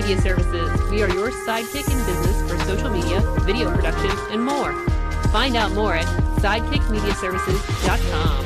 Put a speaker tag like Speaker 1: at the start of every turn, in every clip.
Speaker 1: Media Services. We are your sidekick in business for social media, video production, and more. Find out more at sidekickmediaservices.com.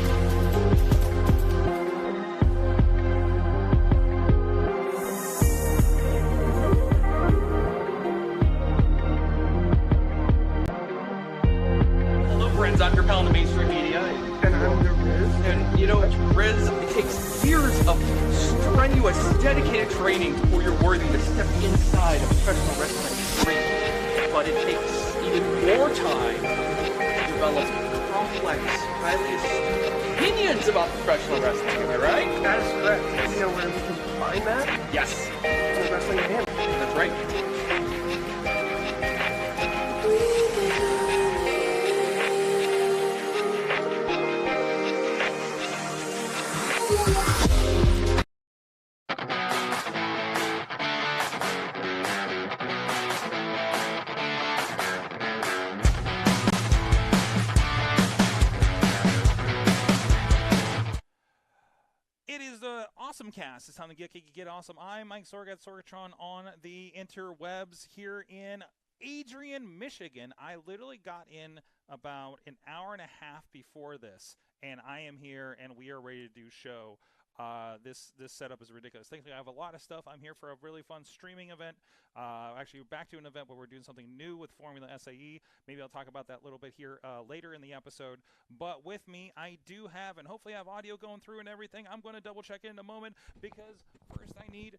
Speaker 2: I'm your pal in the mainstream media.
Speaker 3: And I'm the Riz.
Speaker 2: And you know, Riz, it takes years of strenuous, dedicated training before you're worthy to step inside a professional wrestling ring. But it takes even more time to develop complex, highly esteemed opinions about professional wrestling. Am I right?
Speaker 3: That is correct. You know where we can find that?
Speaker 2: Yes.
Speaker 3: In the Wrestling Hand.
Speaker 2: That's right.
Speaker 4: AwesomeCast. It's time to get awesome. I'm Mike Sorg at Sorgatron on the interwebs here in Adrian, Michigan. I literally got in about an hour and a half before this, and I am here, and we are ready to do show. This setup is ridiculous. Thankfully, I have a lot of stuff. I'm here for a really fun streaming event. Actually, we're back to an event where we're doing something new with Formula SAE. Maybe I'll talk about that a little bit here later in the episode. But with me, I do have, and hopefully I have audio going through and everything. I'm going to double check in a moment because first I need,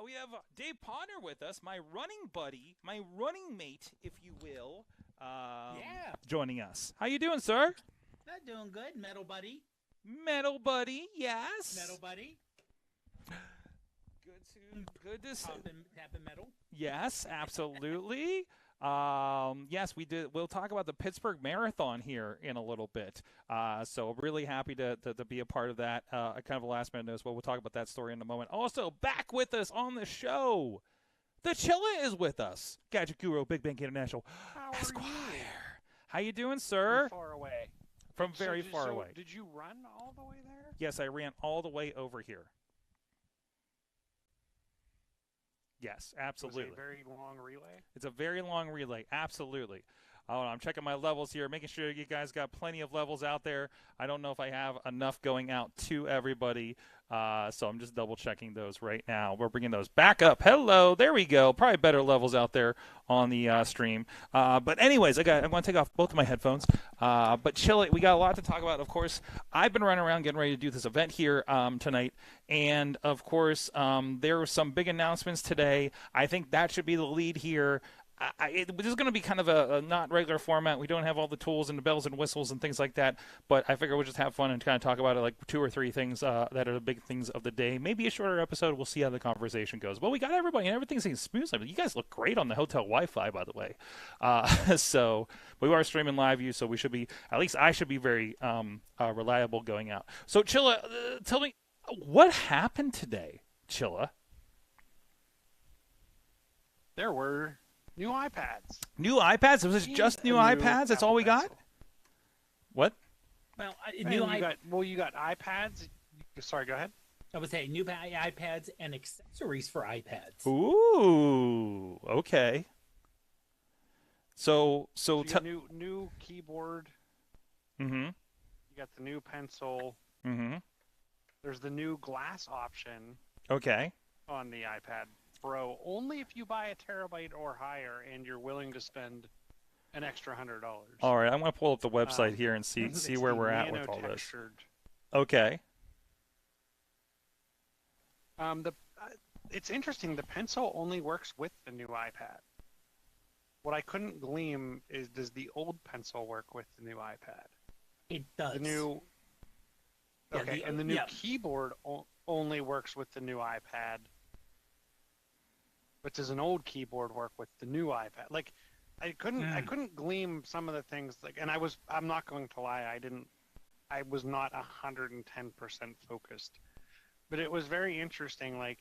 Speaker 4: we have Dave Podnar with us, my running buddy, my running mate, if you will. Joining us. How you doing, sir?
Speaker 5: Not doing good, metal buddy.
Speaker 4: Metal buddy, yes.
Speaker 5: Metal buddy.
Speaker 4: Good to see.
Speaker 5: Tapping metal.
Speaker 4: Yes, absolutely. Yes, we did. We'll talk about the Pittsburgh Marathon here in a little bit. So really happy to be a part of that. Kind of a last minute notice, but we'll talk about that story in a moment. Also, back with us on the show, the Chilla is with us. Gadget Guru, Big Bank International.
Speaker 6: How
Speaker 4: Esquire.
Speaker 6: are you?
Speaker 4: How you doing, sir?
Speaker 6: From far away.
Speaker 4: From very far away.
Speaker 6: Did you run all the way there?
Speaker 4: Yes, I ran all the way over here. Yes, absolutely.
Speaker 6: Was it a very long relay?
Speaker 4: It's a very long relay, absolutely. I'm checking my levels here, making sure you guys got plenty of levels out there. I don't know if I have enough going out to everybody, so I'm just double-checking those right now. We're bringing those back up. Hello, there we go. Probably better levels out there on the stream. But anyways, I'm going to take off both of my headphones. But Chilla, we got a lot to talk about. Of course, I've been running around getting ready to do this event here tonight. And, of course, there were some big announcements today. I think that should be the lead here. This is going to be kind of a not regular format. We don't have all the tools and the bells and whistles and things like that, but I figure we'll just have fun and kind of talk about it, like 2 or 3 things that are the big things of the day. Maybe a shorter episode. We'll see how the conversation goes. But we got everybody, and everything's smooth. You guys look great on the hotel Wi-Fi, by the way. So we are streaming live view, so we should be, at least I should be very reliable going out. So Chilla, tell me, what happened today, Chilla?
Speaker 6: There were new iPads.
Speaker 4: New iPads? Was it just new iPads? That's all we got? What?
Speaker 5: Well,
Speaker 6: you got iPads. Sorry, go ahead.
Speaker 5: I would say new iPads and accessories for iPads.
Speaker 4: Ooh, okay. So
Speaker 6: you got new keyboard.
Speaker 4: Mm-hmm.
Speaker 6: You got the new pencil.
Speaker 4: Mm-hmm.
Speaker 6: There's the new glass option.
Speaker 4: Okay.
Speaker 6: On the iPad Pro, only if you buy a terabyte or higher, and you're willing to spend an extra $100.
Speaker 4: All right, I'm going to pull up the website here and see where we're at with all this. Okay.
Speaker 6: It's interesting. The pencil only works with the new iPad. What I couldn't glean is, does the old pencil work with the new iPad?
Speaker 5: It does.
Speaker 6: The new. Okay, and the new keyboard only works with the new iPad. But does an old keyboard work with the new iPad? Like, I couldn't glean some of the things. Like, and I'm not going to lie, I was not 110% focused. But it was very interesting. Like,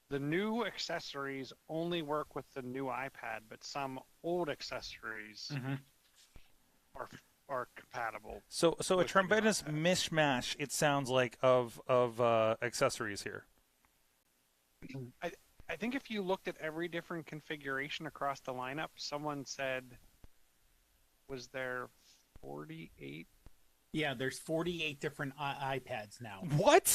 Speaker 6: the new accessories only work with the new iPad, but some old accessories are compatible.
Speaker 4: So a tremendous mishmash, it sounds like, of accessories here.
Speaker 6: I think if you looked at every different configuration across the lineup, someone said, was there 48?
Speaker 5: Yeah, there's 48 different iPads now.
Speaker 4: What?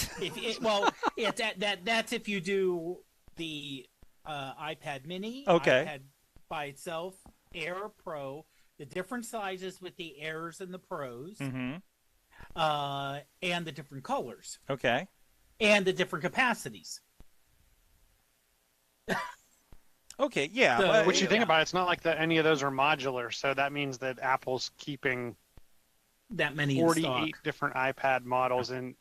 Speaker 5: That's if you do the iPad Mini,
Speaker 4: Okay.
Speaker 5: iPad by itself, Air, Pro, the different sizes with the Airs and the Pros,
Speaker 4: Mm-hmm.
Speaker 5: and the different colors,
Speaker 4: Okay.
Speaker 5: and the different capacities.
Speaker 4: Okay, yeah.
Speaker 5: So-
Speaker 4: but-
Speaker 6: What you think about it, it's not like that any of those are modular, so that means that Apple's keeping
Speaker 5: That many in
Speaker 6: 48
Speaker 5: stock.
Speaker 6: different iPad models in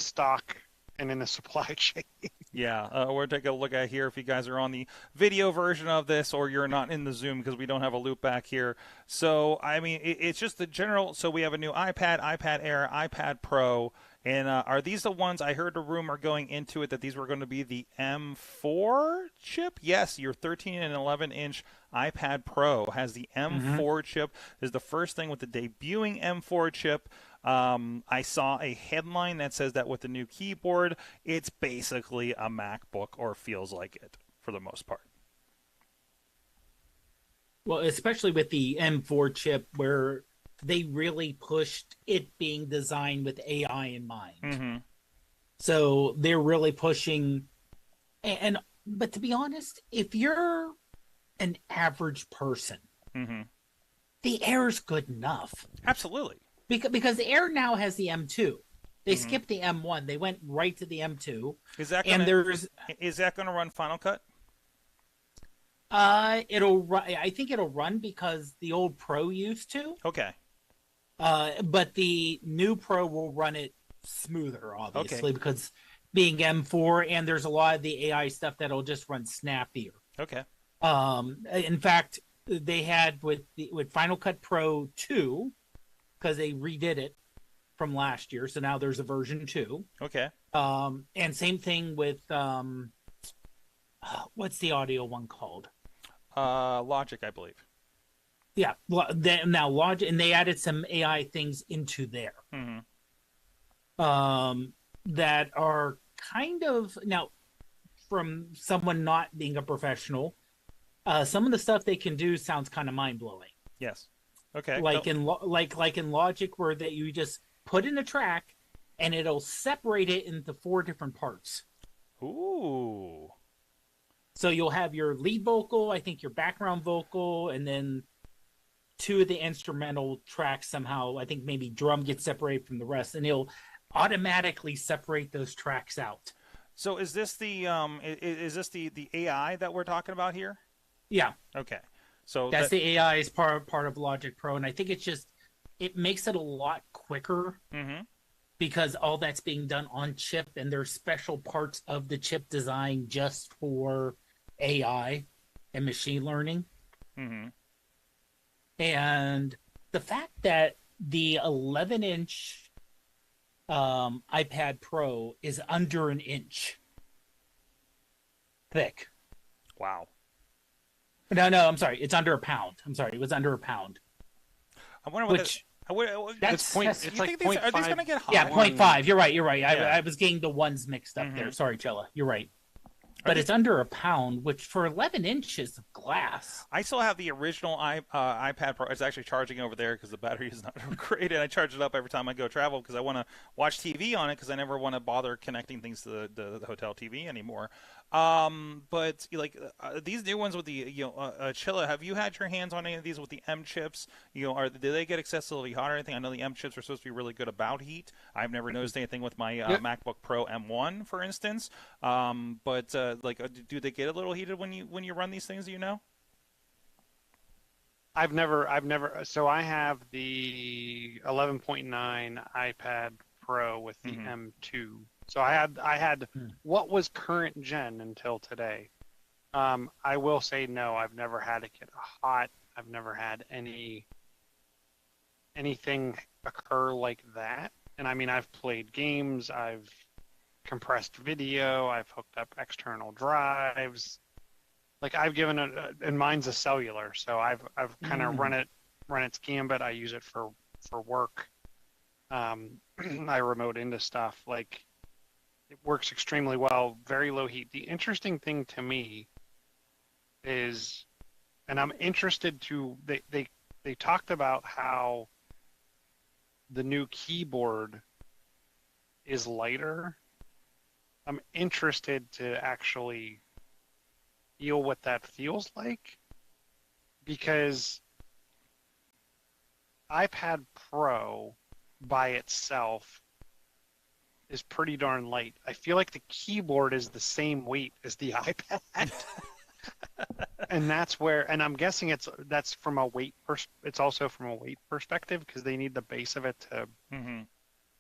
Speaker 6: stock and in the supply chain.
Speaker 4: Yeah, we're taking a look at here if you guys are on the video version of this or you're not in the Zoom because we don't have a loop back here. So, I mean, it's just the general. So we have a new iPad, iPad Air, iPad Pro. And are these the ones I heard a rumor going into it that these were going to be the M4 chip? Yes, your 13 and 11-inch iPad Pro has the M4 chip. This is the first thing with the debuting M4 chip. I saw a headline that says that with the new keyboard, it's basically a MacBook or feels like it for the most part.
Speaker 5: Well, especially with the M4 chip where they really pushed it being designed with AI in mind.
Speaker 4: Mm-hmm.
Speaker 5: So they're really pushing but to be honest, if you're an average person,
Speaker 4: Mm-hmm.
Speaker 5: the Air's good enough.
Speaker 4: Absolutely.
Speaker 5: Because the Air now has the M2. They
Speaker 4: Mhm.
Speaker 5: skipped the M1. They went right to the M2.
Speaker 4: Is that
Speaker 5: And
Speaker 4: gonna,
Speaker 5: there's
Speaker 4: is that going to run Final Cut?
Speaker 5: it'll run. I think it'll run because the old Pro used to.
Speaker 4: Okay.
Speaker 5: But the new Pro will run it smoother, obviously, because being M4, and there's a lot of the AI stuff that'll just run snappier.
Speaker 4: Okay.
Speaker 5: In fact, they had with Final Cut Pro 2, because they redid it from last year, so now there's a version 2.
Speaker 4: Okay.
Speaker 5: And same thing with what's the audio one called?
Speaker 4: Logic, I believe.
Speaker 5: Yeah, now Logic, and they added some AI things into there.
Speaker 4: Mm-hmm.
Speaker 5: That are kind of now from someone not being a professional. Some of the stuff they can do sounds kind of mind blowing.
Speaker 4: Yes. Okay.
Speaker 5: Like in Logic, where that you just put in a track, and it'll separate it into 4 different parts.
Speaker 4: Ooh.
Speaker 5: So you'll have your lead vocal, I think your background vocal, and then 2 of the instrumental tracks somehow. I think maybe drum gets separated from the rest, and it'll automatically separate those tracks out.
Speaker 4: So is this the the AI that we're talking about here?
Speaker 5: Yeah,
Speaker 4: Okay. So
Speaker 5: that's the AI is part of Logic Pro, and I think it makes it a lot quicker
Speaker 4: Mm-hmm.
Speaker 5: because all that's being done on chip, and there's special parts of the chip design just for AI and machine learning.
Speaker 4: Mm-hmm.
Speaker 5: And the fact that the 11-inch iPad Pro is under an inch thick.
Speaker 4: Wow.
Speaker 5: No, I'm sorry. It's under a pound. I'm sorry. It was under a pound.
Speaker 4: I wonder what.
Speaker 5: Which
Speaker 6: It's
Speaker 4: you
Speaker 6: like
Speaker 4: think these, are these
Speaker 6: 0.5.
Speaker 4: going to get hot?
Speaker 5: yeah, 0.5. You're right.
Speaker 4: Yeah.
Speaker 5: I was getting the ones mixed up
Speaker 4: Mhm.
Speaker 5: there. Sorry, Chilla. You're right.
Speaker 4: Are
Speaker 5: But
Speaker 4: these-
Speaker 5: it's under a pound, which for 11 inches of glass.
Speaker 4: I still have the original iPad Pro. It's actually charging over there because the battery is not great, and I charge it up every time I go travel because I want to watch TV on it because I never want to bother connecting things to the hotel TV anymore. But like these new ones with the Chilla, have you had your hands on any of these with the M chips? Do they get excessively hot or anything? I know the M chips are supposed to be really good about heat. I've never noticed anything with my MacBook Pro M1, for instance. But do they get a little heated when you run these things?
Speaker 6: I've never. So I have the 11.9 iPad Pro with the
Speaker 4: Mhm.
Speaker 6: M2. So I had what was current gen until today. I will say no. I've never had it get hot. I've never had anything occur like that. And I mean, I've played games. I've compressed video. I've hooked up external drives. Like I've given it, and mine's a cellular, so I've kind of run its gambit. I use it for work. I remote into stuff. Like It works extremely well, very low heat. The interesting thing to me is, and I'm interested to, they talked about how the new keyboard is lighter. I'm interested to actually feel what that feels like, because iPad Pro by itself is pretty darn light. I feel like the keyboard is the same weight as the iPad. And that's where, and I'm guessing that's from a weight it's also from a weight perspective, because they need the base of it to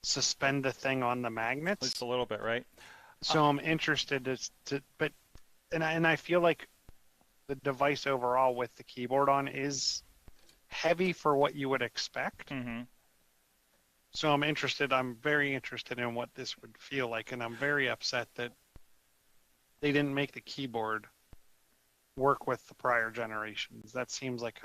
Speaker 6: suspend the thing on the magnets.
Speaker 4: At least a little bit, right?
Speaker 6: So I'm interested but I feel like the device overall with the keyboard on is heavy for what you would expect. So I'm very interested in what this would feel like, and I'm very upset that they didn't make the keyboard work with the prior generations. That seems like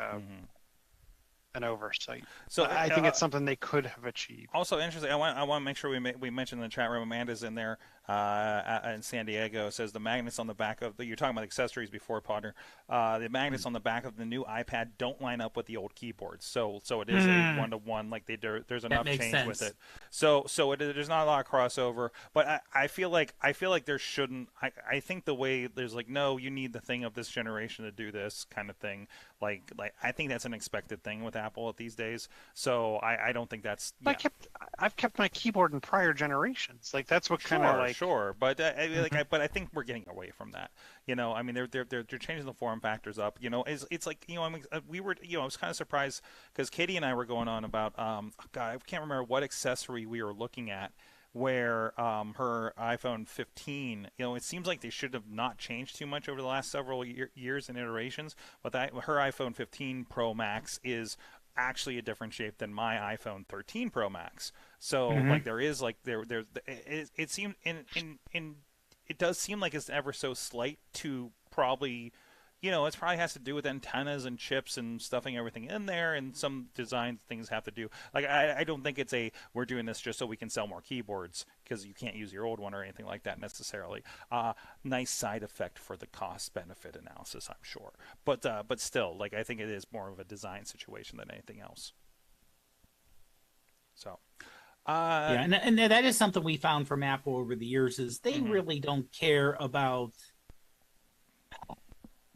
Speaker 6: an oversight. So I think it's something they could have achieved.
Speaker 4: Also interesting, I want to make sure we mention in the chat room, Amanda's in there in San Diego, says the magnets on the back of you're talking about accessories before, Podnar. The magnets on the back of the new iPad don't line up with the old keyboards, so it is a 1-to-1. Like there's enough change
Speaker 5: sense.
Speaker 4: with it. So there's not a lot of crossover, but I feel like there shouldn't. I think the way there's like, no, you need the thing of this generation to do this kind of thing. Like I think that's an expected thing with Apple these days. So I don't think that's. Yeah.
Speaker 6: I've kept my keyboard in prior generations. Like that's what kind of like.
Speaker 4: Sure, but but I think we're getting away from that. You know, I mean, they're changing the form factors up. You know, it's like, you know, I mean, we were, you know, I was kind of surprised because Katie and I were going on about God, I can't remember what accessory we were looking at, where her iPhone 15, you know, it seems like they should have not changed too much over the last several years and iterations, but her iPhone 15 Pro Max is actually a different shape than my iPhone 13 Pro Max. So like there is like it seems in it does seem like it's ever so slight to probably, you know, it probably has to do with antennas and chips and stuffing everything in there, and some design things have to do. Like I don't think it's we're doing this just so we can sell more keyboards because you can't use your old one or anything like that necessarily. Nice side effect for the cost benefit analysis, I'm sure. But still, like I think it is more of a design situation than anything else. So.
Speaker 5: Yeah, and that is something we found from Apple over the years is they really don't care about,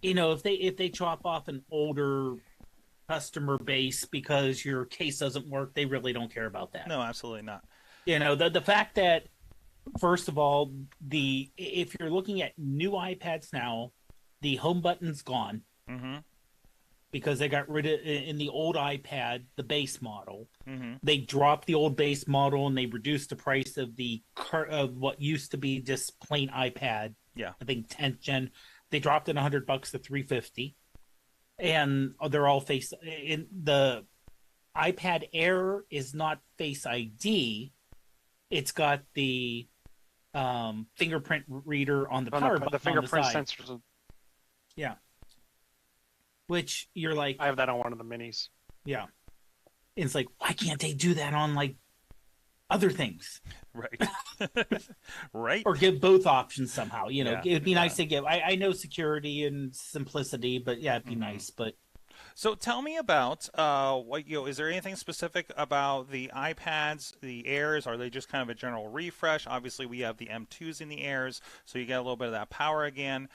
Speaker 5: you know, if they chop off an older customer base because your case doesn't work, they really don't care about that.
Speaker 4: No, absolutely not.
Speaker 5: You know, the fact that, first of all, if you're looking at new iPads now, the home button's gone. Because they got rid of, in the old iPad, the base model. They dropped the old base model and they reduced the price of of what used to be just plain iPad.
Speaker 4: Yeah,
Speaker 5: I think 10th gen. They dropped it $100 to $350, and they're all Face. In the iPad Air is not Face ID. It's got the fingerprint reader on the power button.
Speaker 6: The fingerprint
Speaker 5: on the side.
Speaker 6: sensors.
Speaker 5: Yeah. Which you're like,
Speaker 6: I have that on one of the minis.
Speaker 5: Yeah. And it's like, why can't they do that on like other things?
Speaker 4: Right. Right.
Speaker 5: Or give both options somehow. You know,
Speaker 4: Yeah.
Speaker 5: it'd be nice to give. I know security and simplicity, but yeah, it'd be nice. But
Speaker 4: so tell me about what, you know, is there anything specific about the iPads, the Airs? Are they just kind of a general refresh? Obviously, we have the M2s in the Airs, so you get a little bit of that power again.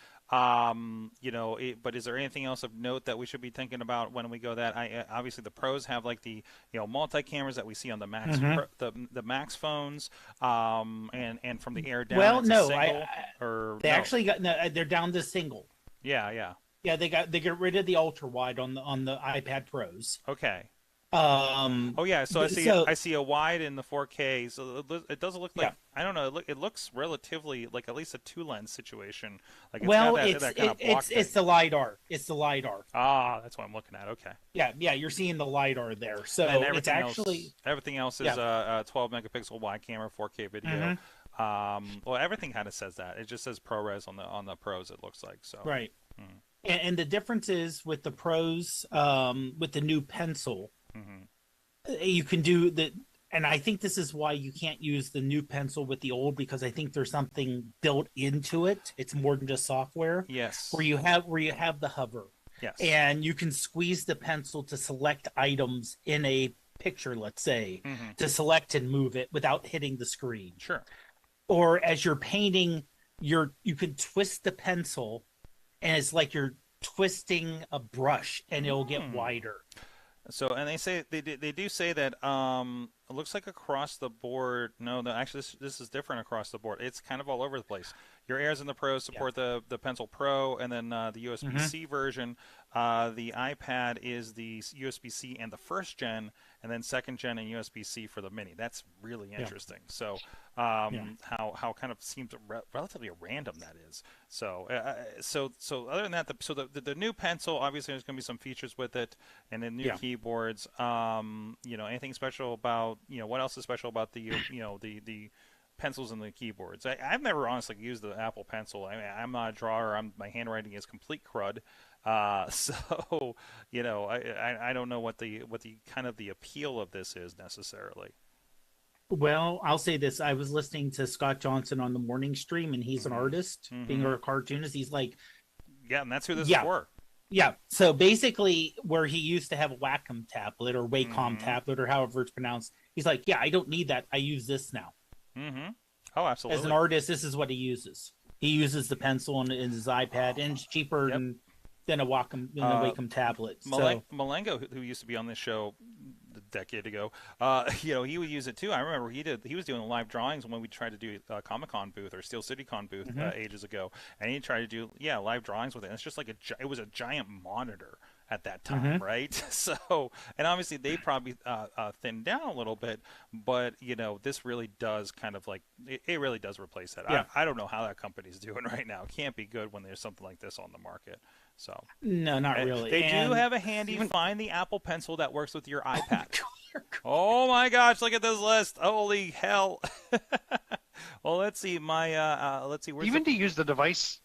Speaker 4: You know, but is there anything else of note that we should be thinking about when we go that? Obviously the Pros have like the, you know, multi-cameras that we see on the Max, the Max phones, and from the Air down.
Speaker 5: Well,
Speaker 4: it's
Speaker 5: no,
Speaker 4: single,
Speaker 5: actually got they're down to single.
Speaker 4: Yeah.
Speaker 5: Yeah, they get rid of the ultra wide on the iPad Pros.
Speaker 4: Okay. Oh yeah, so I see a wide in the 4K. So it does look like, I don't know. It looks relatively like at least a 2-lens situation. Like that kind of block thing.
Speaker 5: It's the lidar. It's the lidar.
Speaker 4: Ah, that's what I'm looking at. Okay.
Speaker 5: Yeah, you're seeing the lidar there. So it's actually
Speaker 4: everything else is a 12 megapixel wide camera, 4K video. Well, everything kind of says that. It just says ProRes on the Pros. It looks like so.
Speaker 5: Right. And the difference is with the Pros, with the new pencil. You can do the and I think this is why you can't use the new pencil with the old, because I think there's something built into it. It's more than just software.
Speaker 4: Yes.
Speaker 5: Where you have the hover.
Speaker 4: Yes.
Speaker 5: And you can squeeze the pencil to select items in a picture, let's say, to select and move it without hitting the screen.
Speaker 4: Sure.
Speaker 5: Or as you're painting, you can twist the pencil, and it's like you're twisting a brush, and it'll get wider.
Speaker 4: So, and they do say that it looks like across the board. No, actually, this is different across the board. It's kind of all over the place. Your Airs and the Pros support the Pencil Pro, and then the USB-C version. The iPad is the USB-C and the first gen, and then second gen and USB-C for the Mini. That's really interesting. So, how kind of seems relatively random that is. So, so other than that, the new Pencil, obviously there's going to be some features with it, and then new keyboards. Anything special about what else is special about the the pencils and the keyboards? I've never honestly used the Apple Pencil. I mean, I'm not a drawer. My handwriting is complete crud. So I don't know what the kind of the appeal of this is necessarily.
Speaker 5: Well, I'll say this. I was listening to Scott Johnson on the morning stream, and he's an artist, being a cartoonist. He's like,
Speaker 4: and that's who this is for.
Speaker 5: Yeah. So basically, where he used to have a Wacom tablet or Wacom tablet or however it's pronounced, he's like, I don't need that. I use this now.
Speaker 4: Oh, absolutely.
Speaker 5: As an artist, this is what he uses. He uses the pencil in his iPad, and it's cheaper than a Wacom tablet.
Speaker 4: Malengo, who used to be on this show a decade ago, he would use it too. I remember he was doing live drawings when we tried to do a Comic-Con booth or Steel City Con booth ages ago, and he tried to do live drawings with it. And it's just like it was a giant monitor at that time, right? So, and obviously they probably thinned down a little bit, but this really does kind of like it really does replace that.
Speaker 5: Yeah.
Speaker 4: I don't know how that company's doing right now. It can't be good when there's something like this on the market. So
Speaker 5: no, not really.
Speaker 4: They do have a handy find the Apple Pencil that works with your iPad. Oh my gosh, look at this list. Holy hell. Well, let's see. Let's see.
Speaker 6: To use the device.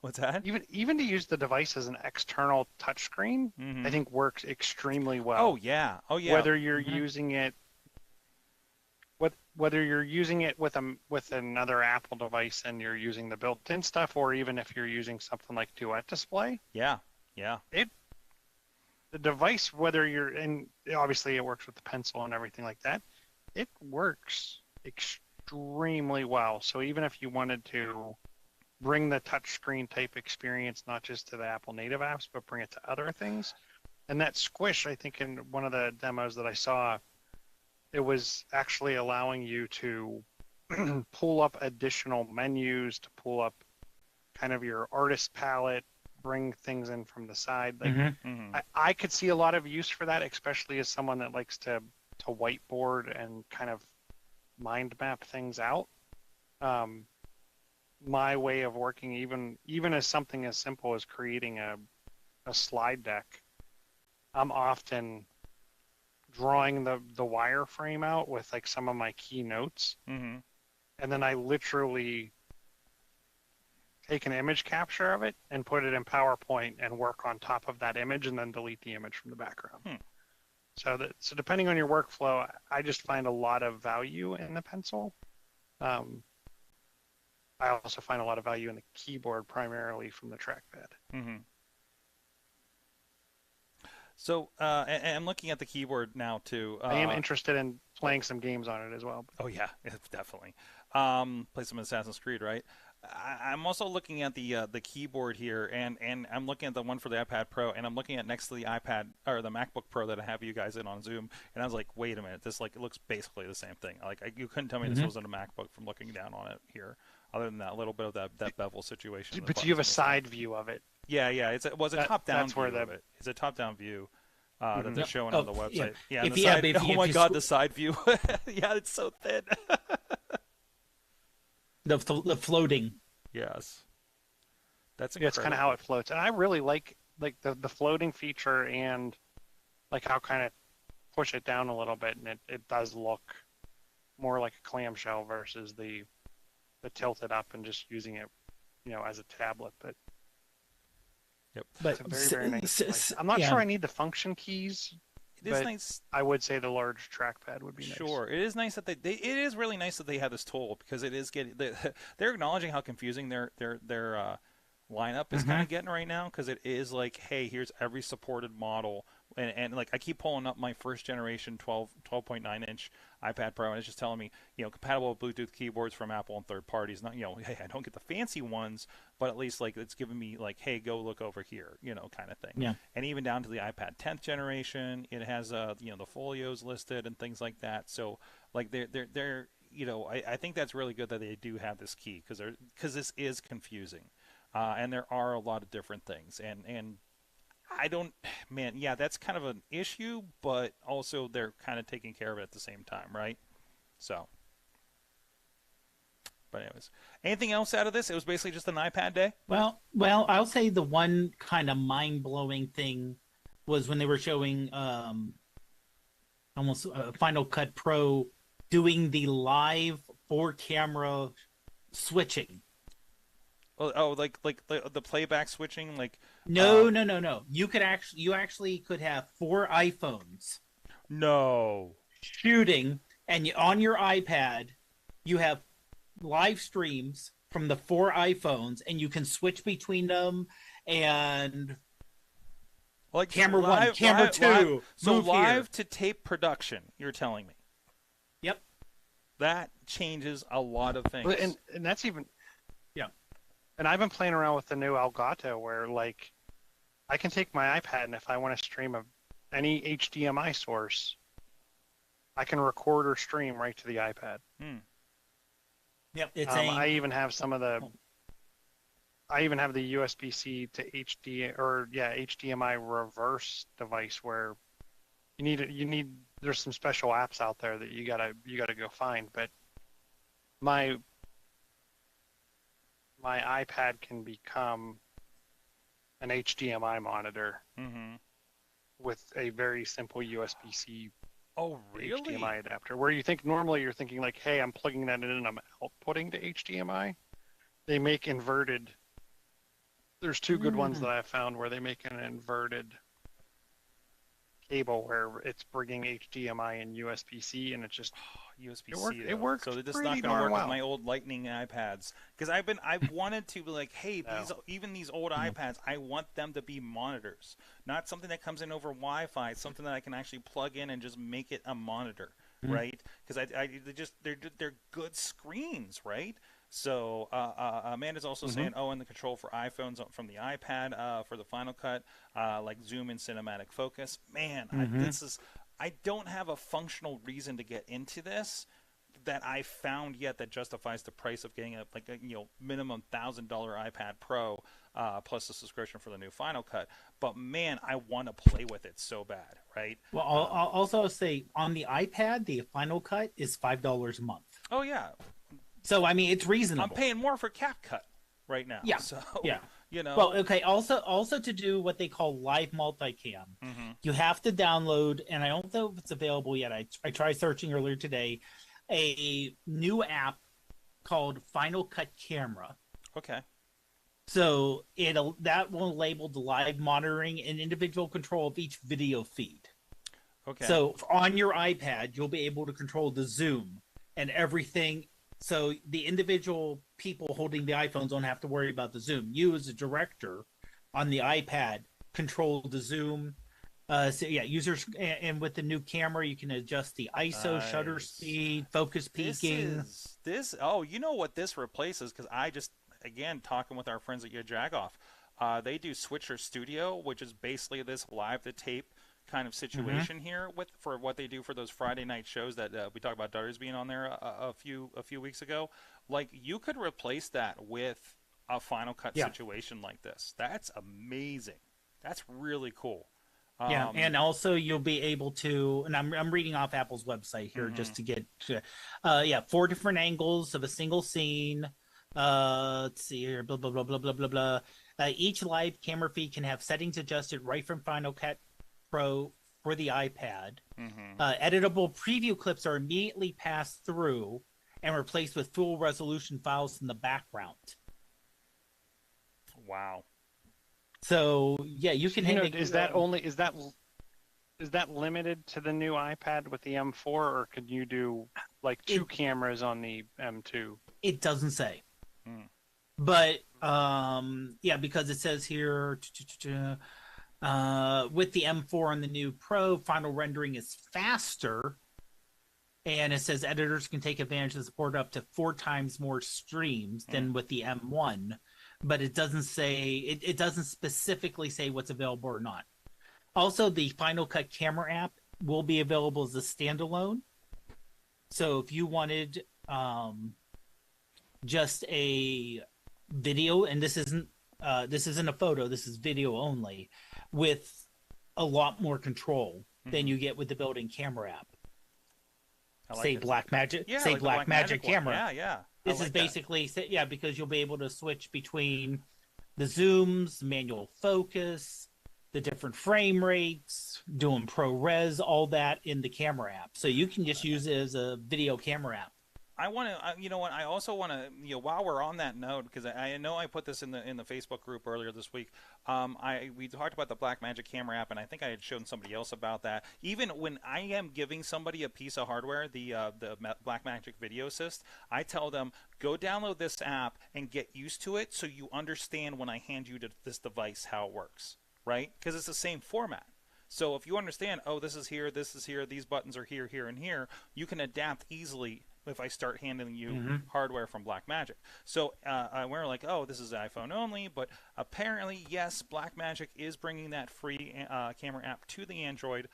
Speaker 4: What's that?
Speaker 6: Even to use the device as an external touchscreen, I think works extremely well.
Speaker 4: Oh yeah.
Speaker 6: Whether you're using it, whether you're using it with another Apple device and you're using the built-in stuff, or even if you're using something like Duet Display.
Speaker 4: Yeah.
Speaker 6: The device, whether you're in, obviously it works with the pencil and everything like that. It works extremely well. So even if you wanted to bring the touchscreen type experience not just to the Apple native apps, but bring it to other things. And that squish, I think in one of the demos that I saw, it was actually allowing you to pull up additional menus, to pull up kind of your artist palette, bring things in from the side. Like I could see a lot of use for that, especially as someone that likes to whiteboard and kind of mind map things out. My way of working, even as something as simple as creating a slide deck, I'm often drawing the wireframe out with like some of my key notes, and then I literally take an image capture of it and put it in PowerPoint and work on top of that image, and then delete the image from the background. So depending on your workflow, I just find a lot of value in the pencil. I also find a lot of value in the keyboard, primarily from the trackpad. So,
Speaker 4: and I'm looking at the keyboard now too.
Speaker 6: I am interested in playing some games on it as well.
Speaker 4: Oh yeah, definitely. Play some Assassin's Creed, right? I'm also looking at the keyboard here, and I'm looking at the one for the iPad Pro, and I'm looking at next to the iPad or the MacBook Pro that I have you guys in on Zoom, and I was like, wait a minute, this it looks basically the same thing. You couldn't tell me this wasn't a MacBook from looking down on it here. Other than that little bit of that bevel situation.
Speaker 6: But you have a side view of it.
Speaker 4: Yeah. It's a top-down view of it. It's a top-down view that they're showing on the website. Oh my God, the side view. Yeah, it's so thin.
Speaker 5: The floating.
Speaker 4: Yes. That's incredible.
Speaker 6: Yeah, it's kind of how it floats. And I really like the floating feature, and like how kind of push it down a little bit, and it does look more like a clamshell versus the tilt it up and just using it, as a tablet. But
Speaker 4: yep,
Speaker 6: it's a very, very nice device. I'm not sure I need the function keys. but
Speaker 4: nice.
Speaker 6: I would say the large trackpad would be nice.
Speaker 4: Sure, it is nice that it is really nice that they have this tool because it is getting they're acknowledging how confusing their lineup is kind of getting right now because it is like, hey, here's every supported model. And like I keep pulling up my first generation 12.9 inch iPad Pro, and it's just telling me, compatible with Bluetooth keyboards from Apple and third parties. Not, hey, I don't get the fancy ones, but at least like it's giving me like, hey, go look over here, kind of thing.
Speaker 5: Yeah.
Speaker 4: And even down to the iPad 10th generation, it has the folios listed and things like that. So like they're I think that's really good that they do have this key because this is confusing, and there are a lot of different things and. That's kind of an issue, but also they're kind of taking care of it at the same time, right? So, but anyways, anything else out of this? It was basically just an iPad day?
Speaker 5: Well, I'll say the one kind of mind-blowing thing was when they were showing almost Final Cut Pro doing the live 4-camera switching.
Speaker 4: Oh, like the playback switching, like
Speaker 5: No. You actually could have 4 iPhones.
Speaker 4: No.
Speaker 5: Shooting, and on your iPad, you have live streams from the 4 iPhones, and you can switch between them. And
Speaker 4: like
Speaker 5: camera
Speaker 4: live,
Speaker 5: 1, camera 2.
Speaker 4: So
Speaker 5: move
Speaker 4: live
Speaker 5: here.
Speaker 4: to tape production. You're telling me?
Speaker 5: Yep.
Speaker 4: That changes a lot of things.
Speaker 6: And that's even.
Speaker 5: Yeah.
Speaker 6: And I've been playing around with the new Elgato where, like, I can take my iPad and if I want to stream any HDMI source, I can record or stream right to the iPad.
Speaker 5: Yep. It's
Speaker 6: I even have some of the. I even have the USB-C to HDMI reverse device where you need. There's some special apps out there that you gotta go find, but my iPad can become an HDMI monitor with a very simple USB-C HDMI adapter. Where normally you're thinking like, hey, I'm plugging that in and I'm outputting to HDMI. They make inverted. There's 2 good ones that I've found where they make an inverted cable where it's bringing HDMI and USB-C, and it's just
Speaker 4: USB-C.
Speaker 6: It works.
Speaker 4: So this is
Speaker 6: pretty
Speaker 4: not going to work
Speaker 6: well.
Speaker 4: with my old Lightning iPads because I've wanted to be like, hey, these old iPads, I want them to be monitors, not something that comes in over Wi-Fi. Something that I can actually plug in and just make it a monitor, right? Because they're good screens, right? So Amanda's also saying, and the control for iPhones from the iPad for the Final Cut, like zoom and cinematic focus. Man, I don't have a functional reason to get into this that I found yet that justifies the price of getting a minimum $1,000 iPad Pro plus the subscription for the new Final Cut. But man, I want to play with it so bad, right?
Speaker 5: Well, I'll also say on the iPad, the Final Cut is $5 a month.
Speaker 4: Oh yeah.
Speaker 5: So I mean, it's reasonable.
Speaker 4: I'm paying more for CapCut right now.
Speaker 5: Yeah.
Speaker 4: So
Speaker 5: yeah.
Speaker 4: Well,
Speaker 5: okay. Also to do what they call live multicam, you have to download, and I don't know if it's available yet. I tried searching earlier today, a new app called Final Cut Camera.
Speaker 4: Okay.
Speaker 5: So that will label the live monitoring and individual control of each video feed.
Speaker 4: Okay.
Speaker 5: So on your iPad, you'll be able to control the zoom and everything. So the individual people holding the iPhones don't have to worry about the zoom. You as a director on the iPad control the zoom. Users, and with the new camera, you can adjust the ISO, shutter speed, focus peaking.
Speaker 4: You know what this replaces? Because I just, again, talking with our friends at Your Jagoff, they do Switcher Studio, which is basically this live to tape kind of situation here for what they do for those Friday night shows that we talked about Dutters being on there a few weeks ago. Like, you could replace that with a Final Cut situation like this. That's amazing. That's really cool.
Speaker 5: And also you'll be able to, and I'm reading off Apple's website here just to get to, 4 different angles of a single scene. Let's see here, blah blah blah blah blah blah blah. Each live camera feed can have settings adjusted right from Final Cut Pro for the iPad. Editable preview clips are immediately passed through and replaced with full resolution files in the background.
Speaker 4: Wow.
Speaker 5: So yeah, you can.
Speaker 6: Is that Is that limited to the new iPad with the M4, or can you do like two cameras on the M2?
Speaker 5: It doesn't say.
Speaker 4: Hmm.
Speaker 5: But yeah, because it says here with the M4 and the new Pro, final rendering is faster. And it says editors can take advantage of the support up to 4 times more streams than with the M1. But it doesn't say, it doesn't specifically say what's available or not. Also, the Final Cut camera app will be available as a standalone. So if you wanted just a video, and this isn't a photo, this is video only, with a lot more control than you get with the built-in camera app.
Speaker 4: I like
Speaker 5: say
Speaker 4: it.
Speaker 5: Blackmagic,
Speaker 4: Yeah,
Speaker 5: say
Speaker 4: like the
Speaker 5: Blackmagic camera.
Speaker 4: Yeah, yeah.
Speaker 5: This is basically, yeah, because you'll be able to switch between the zooms, manual focus, the different frame rates, doing ProRes, all that in the camera app. So you can just use it as a video camera app.
Speaker 4: I want to, you know what? I also want to, while we're on that note, because I know I put this in the Facebook group earlier this week. We talked about the Blackmagic camera app, and I think I had shown somebody else about that. Even when I am giving somebody a piece of hardware, the Blackmagic Video Assist, I tell them go download this app and get used to it, so you understand when I hand you this device how it works, right? Because it's the same format. So if you understand, oh, this is here, these buttons are here, here, and here, you can adapt easily if I start handing you hardware from Blackmagic. So we're like, oh, this is iPhone only, but apparently, yes, Blackmagic is bringing that free camera app to the Android.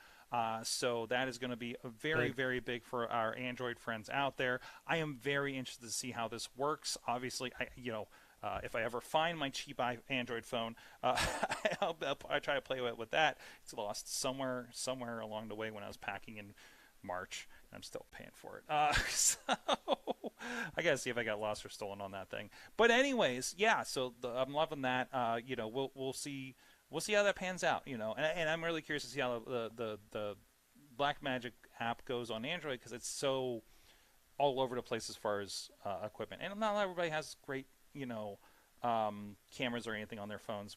Speaker 4: So that is going to be very, very big for our Android friends out there. I am very interested to see how this works. Obviously, if I ever find my cheap Android phone, I try to play with that. It's lost somewhere along the way when I was packing in March. I'm still paying for it. So I gotta see if I got lost or stolen on that thing. But anyways, yeah. So I'm loving that. We'll see how that pans out. And I'm really curious to see how the Blackmagic app goes on Android, because it's so all over the place as far as equipment. And not everybody has great cameras or anything on their phones.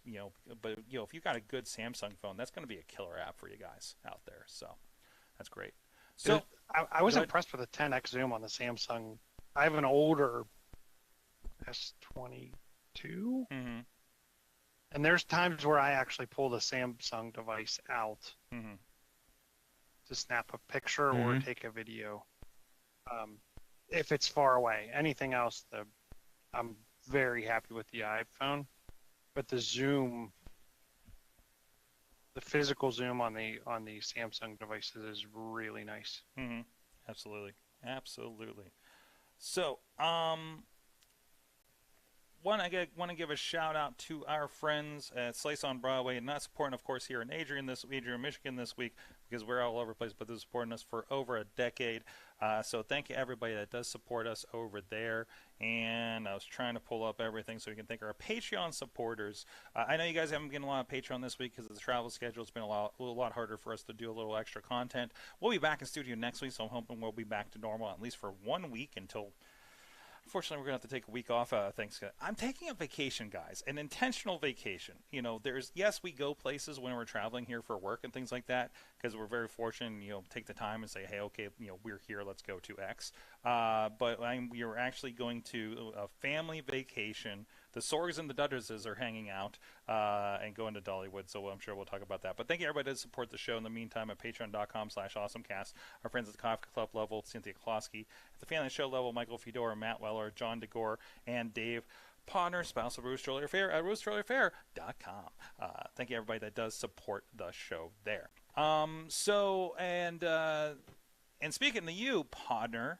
Speaker 4: But if you've got a good Samsung phone, that's going to be a killer app for you guys out there. So that's great. So
Speaker 6: I was impressed with the 10x zoom on the Samsung. I have an older S22, and there's times where I actually pull the Samsung device out to snap a picture or take a video. If it's far away, anything else, I'm very happy with the iPhone, but the zoom. The physical zoom on the Samsung devices is really nice.
Speaker 4: Absolutely. So, want to give a shout out to our friends at Slice on Broadway, and not supporting, of course, here in Adrian, Michigan this week, because we're all over the place, but they're supporting us for over a decade. So thank you everybody that does support us over there. And I was trying to pull up everything so we can thank our Patreon supporters. I know you guys haven't been getting a lot of Patreon this week because of the travel schedule. It's been a lot harder for us to do a little extra content. We'll be back in studio next week, so I'm hoping we'll be back to normal at least for 1 week until. Unfortunately, we're going to have to take a week off. Thanksgiving. I'm taking a vacation, guys, an intentional vacation. Yes, we go places when we're traveling here for work and things like that, because we're very fortunate. Take the time and say, hey, okay, we're here. Let's go to X. But we are actually going to a family vacation. The Sorgs and the Dudderses are hanging out and going to Dollywood, so I'm sure we'll talk about that. But thank you, everybody, that support the show in the meantime at patreon.com/awesomecast. Our friends at the Coffee Club level, Cynthia Klosky. At the Family Show level, Michael Fedor, Matt Weller, John DeGore, and Dave Podnar, spouse of Rose Stroller Fair at rosestrollerfair.com. Thank you, everybody that does support the show there. And speaking to you, Podnar.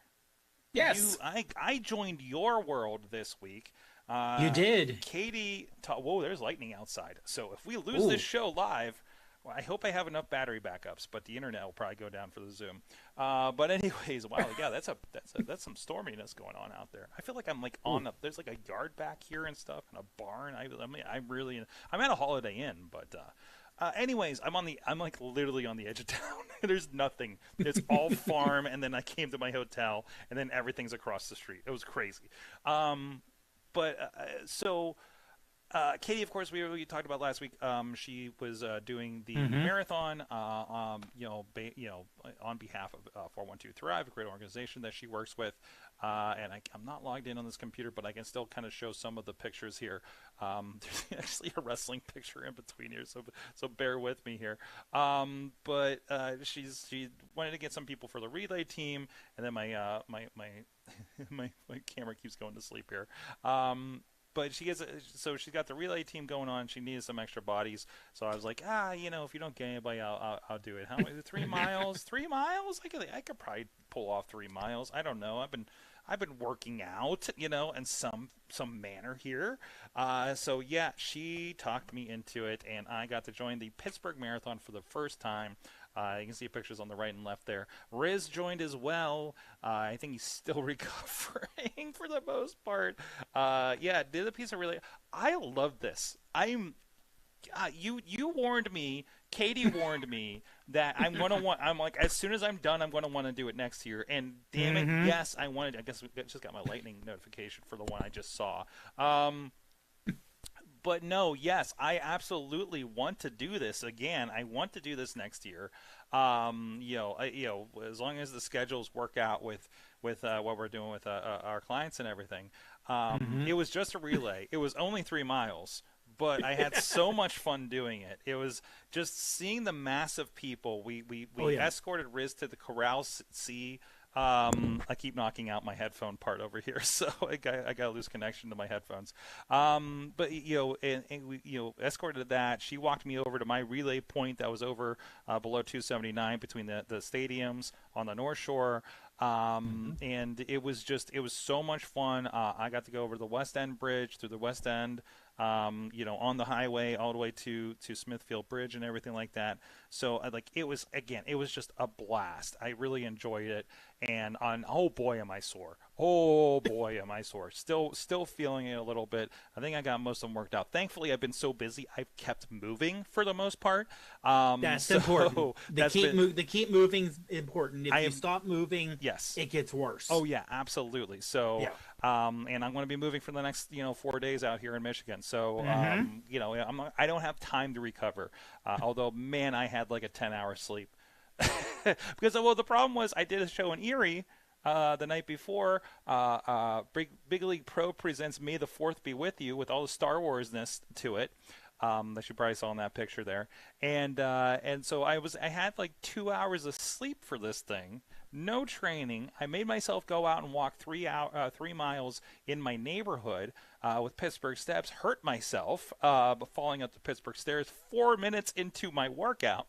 Speaker 5: Yes.
Speaker 4: I joined your world this week.
Speaker 5: You did.
Speaker 4: Katie, whoa, there's lightning outside. So if we lose this show live, well, I hope I have enough battery backups, but the internet will probably go down for the Zoom. But anyways, wow, yeah, that's some storminess going on out there. I feel like I'm like there's like a yard back here and stuff and a barn. I'm at a Holiday Inn, but anyways, I'm like literally on the edge of town. There's nothing. It's all farm, and then I came to my hotel, and then everything's across the street. It was crazy. So Katie, of course, we talked about last week. She was doing the marathon, on behalf of 412 Thrive, a great organization that she works with. And I'm not logged in on this computer, but I can still kind of show some of the pictures here. There's actually a wrestling picture in between here, so bear with me here. But she wanted to get some people for the relay team, and then my camera keeps going to sleep here. But she's got the relay team going on. She needed some extra bodies, so I was like, if you don't get anybody, I'll do it. How many? 3 miles? 3 miles? I could probably pull off 3 miles. I don't know. I've been working out, in some manner here. So yeah, she talked me into it, and I got to join the Pittsburgh Marathon for the first time. You can see pictures on the right and left there. Riz joined as well. I think he's still recovering for the most part. Did a piece of relay. I love this. You warned me. Katie warned me that I'm like, as soon as I'm done, I'm going to want to do it next year. And damn it, yes, I wanted. I guess I just got my lightning notification for the one I just saw. But no, yes, I absolutely want to do this again. I want to do this next year. As long as the schedules work out with what we're doing with our clients and everything. It was just a relay. It was only 3 miles, but I had so much fun doing it. It was just seeing the mass of people. We escorted Riz to the Corral C. I keep knocking out my headphone part over here, so I got a loose connection to my headphones. But we escorted that. She walked me over to my relay point that was over below 279 between the stadiums on the North Shore. And it was so much fun. I got to go over the West End Bridge, through the West End, on the highway all the way to Smithfield Bridge and everything like that. So it was just a blast. I really enjoyed it. And oh boy, am I sore. Oh boy, am I sore. Still feeling it a little bit. I think I got most of them worked out. Thankfully, I've been so busy, I've kept moving for the most part.
Speaker 5: That's important. The keep moving is important. If you stop moving,
Speaker 4: yes,
Speaker 5: it gets worse.
Speaker 4: Oh yeah, absolutely. So, and I'm going to be moving for the next 4 days out here in Michigan. So, I don't have time to recover. Although, man, I had like a 10-hour sleep. Because the problem was I did a show in Erie the night before. Big League Pro presents May the 4th Be With You, with all the Star Wars-ness to it. That you probably saw in that picture there. And so I had like 2 hours of sleep for this thing. No training. I made myself go out and walk 3 miles in my neighborhood with Pittsburgh steps. Hurt myself falling up the Pittsburgh stairs 4 minutes into my workout.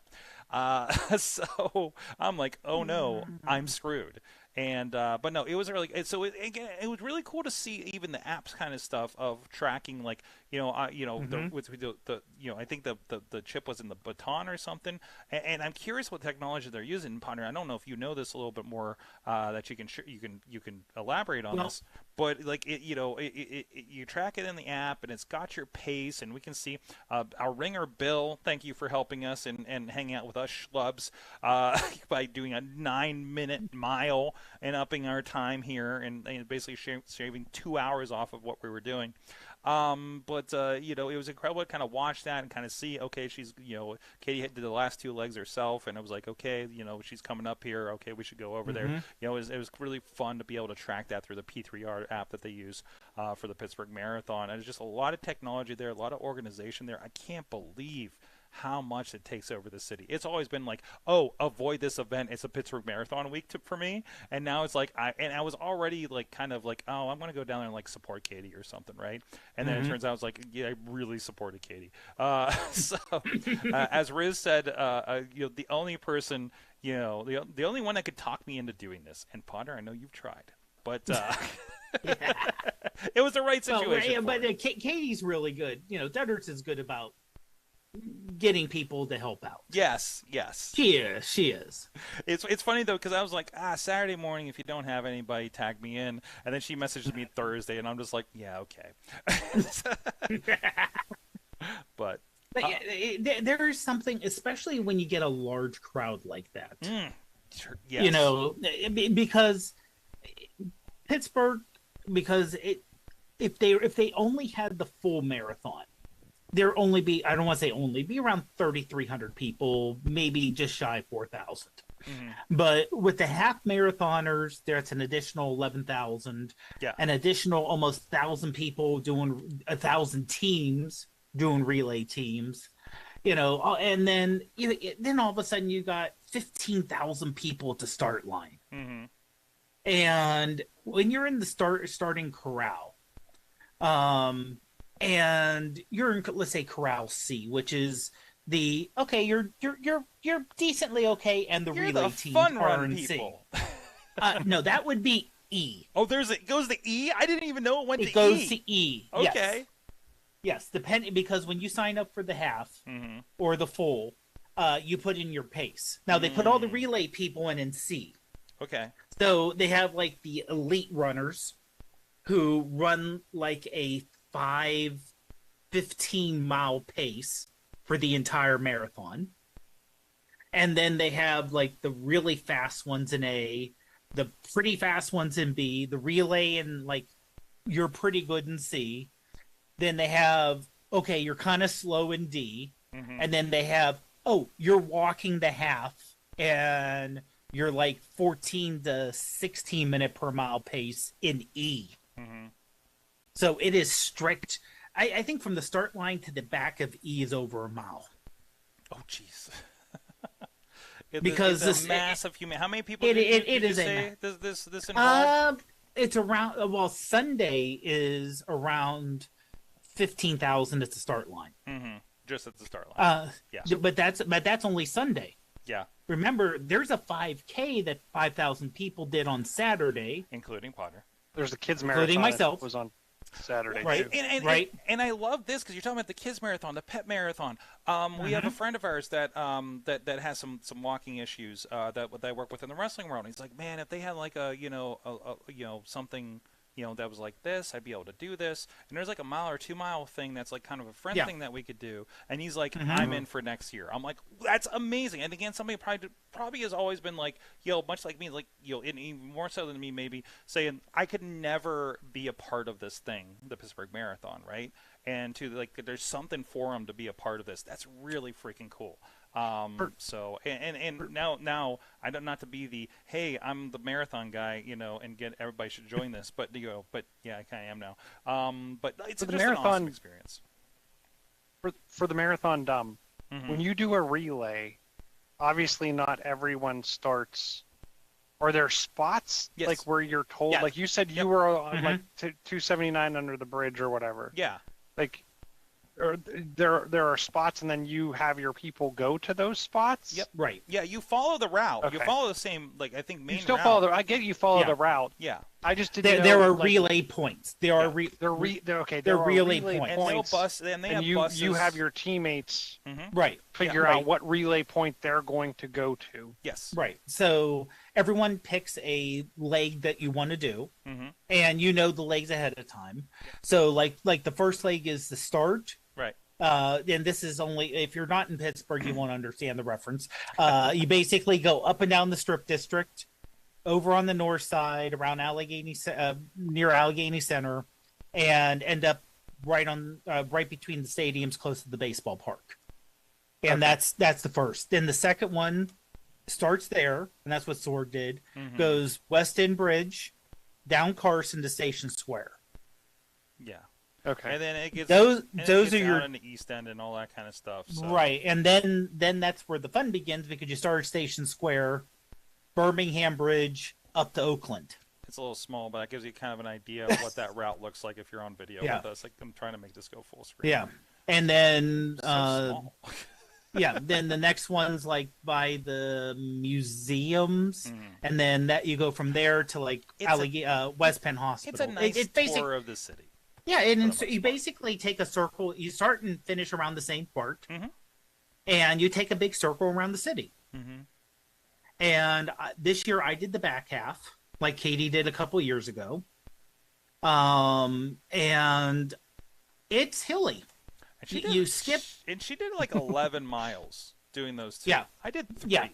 Speaker 4: So I'm like, oh no, I'm screwed. And but no, it was really it was really cool to see even the apps kind of stuff of tracking, like I think the chip was in the baton or something, and I'm curious what technology they're using. Podnar, I don't know if you know this a little bit more that you can elaborate on this, but you track it in the app and it's got your pace, and we can see our ringer Bill. Thank you for helping us and hanging out with us schlubs by doing a 9-minute mile and upping our time here and basically shaving 2 hours off of what we were doing. But it was incredible to kind of watch that and kind of see, okay, she's, Katie did the last 2 legs herself, and it was like, okay, she's coming up here. Okay, we should go over there. It was really fun to be able to track that through the P3R app that they use for the Pittsburgh Marathon. And there's just a lot of technology there, a lot of organization there. I can't believe how much it takes over the city. It's always been like, oh, avoid this event. It's a Pittsburgh Marathon week for me. And now it's like, I was already like, kind of like, oh, I'm going to go down there and like support Katie or something, right? And then it turns out I was like, yeah, I really supported Katie. As Riz said, the only person, the only one that could talk me into doing this, and Podnar, I know you've tried, but it was the right situation.
Speaker 5: But Katie's really good. Duddards is good about getting people to help out.
Speaker 4: Yes.
Speaker 5: She is.
Speaker 4: It's funny though, because I was like, Saturday morning, if you don't have anybody, tag me in. And then she messages me Thursday, and I'm just like, yeah, okay. But
Speaker 5: yeah, there is something, especially when you get a large crowd like that.
Speaker 4: Sure, yes.
Speaker 5: Because Pittsburgh, if they only had the full marathon, there only be, I don't want to say only, be around 3,300 people, maybe just shy of 4,000. But with the half marathoners, there's an additional 11,000.
Speaker 4: Yeah.
Speaker 5: An additional almost 1,000 people doing 1,000 teams doing relay teams. And then all of a sudden you got 15,000 people at the start line. And when you're in the starting corral, and you're in, let's say, corral C, which is you're decently okay, and the
Speaker 4: You're
Speaker 5: relay
Speaker 4: the
Speaker 5: teams
Speaker 4: fun
Speaker 5: are
Speaker 4: run
Speaker 5: in
Speaker 4: people.
Speaker 5: C. No, that would be E.
Speaker 4: Oh, it goes to E? I didn't even know it went to E.
Speaker 5: It goes to E.
Speaker 4: Okay.
Speaker 5: Yes, depending, because when you sign up for the half or the full, you put in your pace. Now they put all the relay people in C.
Speaker 4: Okay.
Speaker 5: So they have like the elite runners who run like a 15-mile pace for the entire marathon. And then they have like the really fast ones in A, the pretty fast ones in B, the relay and like you're pretty good in C. Then they have, okay, you're kind of slow in D. And then they have, you're walking the half and you're like 14 to 16 minute per mile pace in E. So it is strict. I think from the start line to the back of E is over a mile.
Speaker 4: Oh, jeez.
Speaker 5: Because
Speaker 4: it's
Speaker 5: this
Speaker 4: a massive human. How many people did you say this involved?
Speaker 5: It's around. Sunday is around 15,000 at the start line.
Speaker 4: Just at the start line. Yeah.
Speaker 5: But that's only Sunday.
Speaker 4: Yeah.
Speaker 5: Remember, there's a 5K that 5,000 people did on Saturday,
Speaker 4: including Podnar.
Speaker 6: There's the kids marathon.
Speaker 5: Including myself.
Speaker 6: That was on Saturday,
Speaker 5: right?
Speaker 6: Too.
Speaker 4: And I love this because you're talking about the kids marathon, the pet marathon. We have a friend of ours that has some walking issues that I work with in the wrestling world. He's like, man, if they had like a something that was like this, I'd be able to do this. And there's like a 1 or 2 mile thing that's like kind of a friend thing that we could do. And he's like, I'm in for next year. I'm like, that's amazing. And again, somebody probably has always been like, much like me, like, and even more so than me, maybe saying I could never be a part of this thing, the Pittsburgh Marathon, right? And to like, there's something for him to be a part of this. That's really freaking cool. So now I don't, not to be the, hey, I'm the marathon guy, and get everybody should join this, but yeah, I kind of am now. But it's just an awesome experience.
Speaker 6: For the marathon, when you do a relay, obviously not everyone starts. Are there spots like where you're told, like you said, you were on like 279 under the bridge or whatever?
Speaker 4: Yeah.
Speaker 6: Like, or there are spots, and then you have your people go to those spots.
Speaker 4: Yep.
Speaker 5: Right.
Speaker 4: Yeah, you follow the route.
Speaker 6: Okay.
Speaker 4: You follow the same, like, I think main.
Speaker 6: You still
Speaker 4: route.
Speaker 6: follow the. I get you follow the route.
Speaker 4: Yeah.
Speaker 6: I just didn't.
Speaker 5: There are
Speaker 6: like,
Speaker 5: relay points. There are
Speaker 6: They're okay.
Speaker 5: They're
Speaker 6: There are
Speaker 5: relay
Speaker 6: relay
Speaker 5: points.
Speaker 4: And they'll bus. And they have buses.
Speaker 6: You have your teammates
Speaker 5: right
Speaker 6: figure out what relay point they're going to go to.
Speaker 4: Yes.
Speaker 5: Right. So everyone picks a leg that you want to do, and the legs ahead of time. So like the first leg is the start.
Speaker 4: Right.
Speaker 5: And this is only, if you're not in Pittsburgh, you won't understand the reference. You basically go up and down the Strip District, over on the north side, around near Allegheny Center, and end up right between the stadiums, close to the baseball park. And that's the first. Then the second one starts there, and that's what Sorg did. Goes West End Bridge, down Carson to Station Square.
Speaker 4: Yeah.
Speaker 6: Okay.
Speaker 4: And then it gets
Speaker 5: those are
Speaker 4: out
Speaker 5: your
Speaker 4: in the East End and all that kind of stuff. So.
Speaker 5: Right. And then that's where the fun begins, because you start at Station Square, Birmingham Bridge, up to Oakland.
Speaker 4: It's a little small, but that gives you kind of an idea of what that route looks like if you're on video with us. Like, I'm trying to make this go full screen.
Speaker 5: Yeah. And then
Speaker 4: So small.
Speaker 5: yeah, then the next one's like by the museums, and then that you go from there to like West Penn Hospital.
Speaker 4: It's a nice tour of the city.
Speaker 5: Yeah, and so you basically take a circle. You start and finish around the same part, and you take a big circle around the city. And this year I did the back half, like Katie did a couple years ago. And it's hilly.
Speaker 4: And
Speaker 5: you skip,
Speaker 4: and she did like 11 miles doing those two.
Speaker 5: Yeah,
Speaker 4: I did 3.
Speaker 5: Yeah,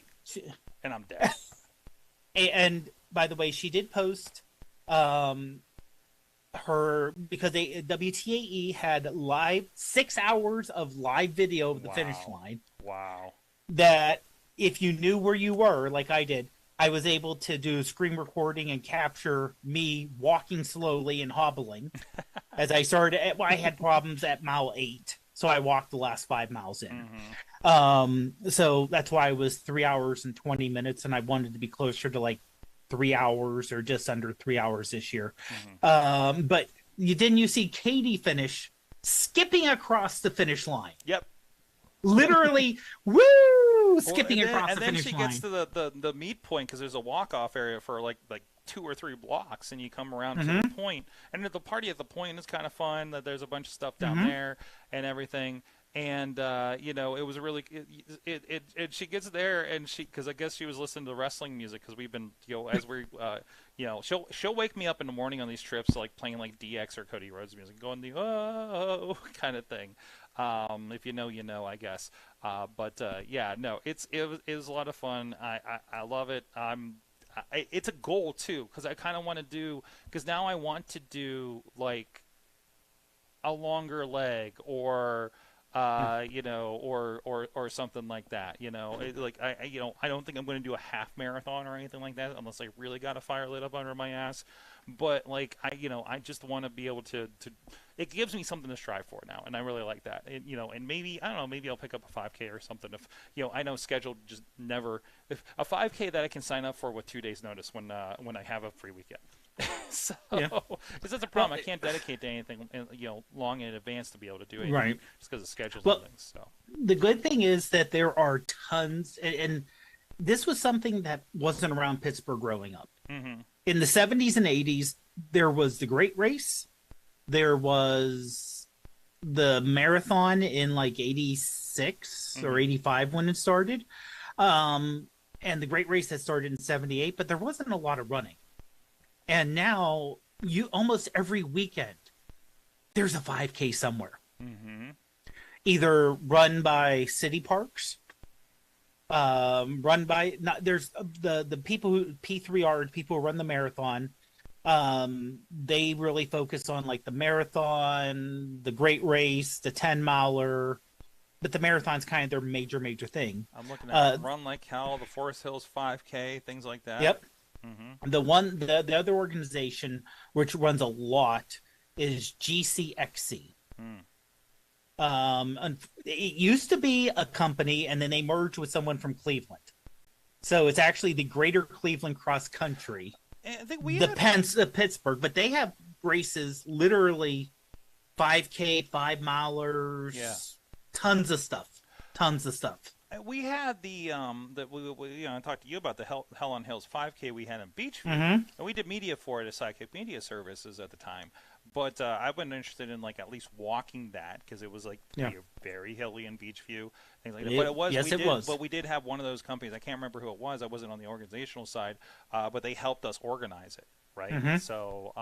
Speaker 4: and I'm dead.
Speaker 5: And by the way, she did post because WTAE had 6 hours of live video of the finish line.
Speaker 4: Wow.
Speaker 5: That if you knew where you were, like I did, I was able to do screen recording and capture me walking slowly and hobbling as I started. Well, I had problems at mile 8, so I walked the last 5 miles in. So that's why I was 3 hours and 20 minutes, and I wanted to be closer to like 3 hours or just under 3 hours this year. But you see Katie finish skipping across the finish line.
Speaker 4: Yep.
Speaker 5: Literally, woo! Skipping across the finish line.
Speaker 4: And then she gets to the meet point because there's a walk-off area for like 2 or 3 blocks, and you come around to the point. And the party at the point is kind of fun. That there's a bunch of stuff down there and everything. And it was really she gets there, and because I guess she was listening to wrestling music, because we've been as we she'll wake me up in the morning on these trips like playing like DX or Cody Rhodes music, going the oh kind of thing. If you know, you know, I guess. It was a lot of fun. I love it. It's a goal too, because I kind of want to do, because now I want to do like a longer leg or or something like that. I don't think I'm going to do a half marathon or anything like that unless I really got a fire lit up under my ass. But I just want to be able to. It gives me something to strive for now, and I really like that. And maybe I don't know. Maybe I'll pick up a 5K or something. If I know scheduled just never. If a 5K that I can sign up for with 2 days notice when I have a free weekend. So, because that's a problem. I can't dedicate to anything, long in advance to be able to do anything,
Speaker 5: right?
Speaker 4: Just because of schedules and things. So
Speaker 5: the good thing is that there are tons, and this was something that wasn't around Pittsburgh growing up. In the 70s and 80s, there was the Great Race, there was the marathon in like 86 or 85 when it started, and the Great Race that started in 78, but there wasn't a lot of running. And now, almost every weekend, there's a 5K somewhere. Either run by city parks, there's the people who P3R, people who run the marathon. They really focus on like the marathon, the Great Race, the 10-miler. But the marathon's kind of their major thing.
Speaker 4: I'm looking at Run Like Hell, the Forest Hills 5K, things like that.
Speaker 5: Yep. The other organization which runs a lot is GCXC. It used to be a company, and then they merged with someone from Cleveland. So it's actually the Greater Cleveland Cross Country.
Speaker 4: And I think
Speaker 5: Pittsburgh, but they have races literally 5K, 5-milers, tons of stuff.
Speaker 4: We had I talked to you about the Hell on Hills 5K we had in Beachview, and we did media for it as Sidekick Media Services at the time. But I've been interested in like at least walking that, because it was like very hilly in Beachview, things like that. But it was, But we did have one of those companies. I can't remember who it was. I wasn't on the organizational side, but they helped us organize it, right? So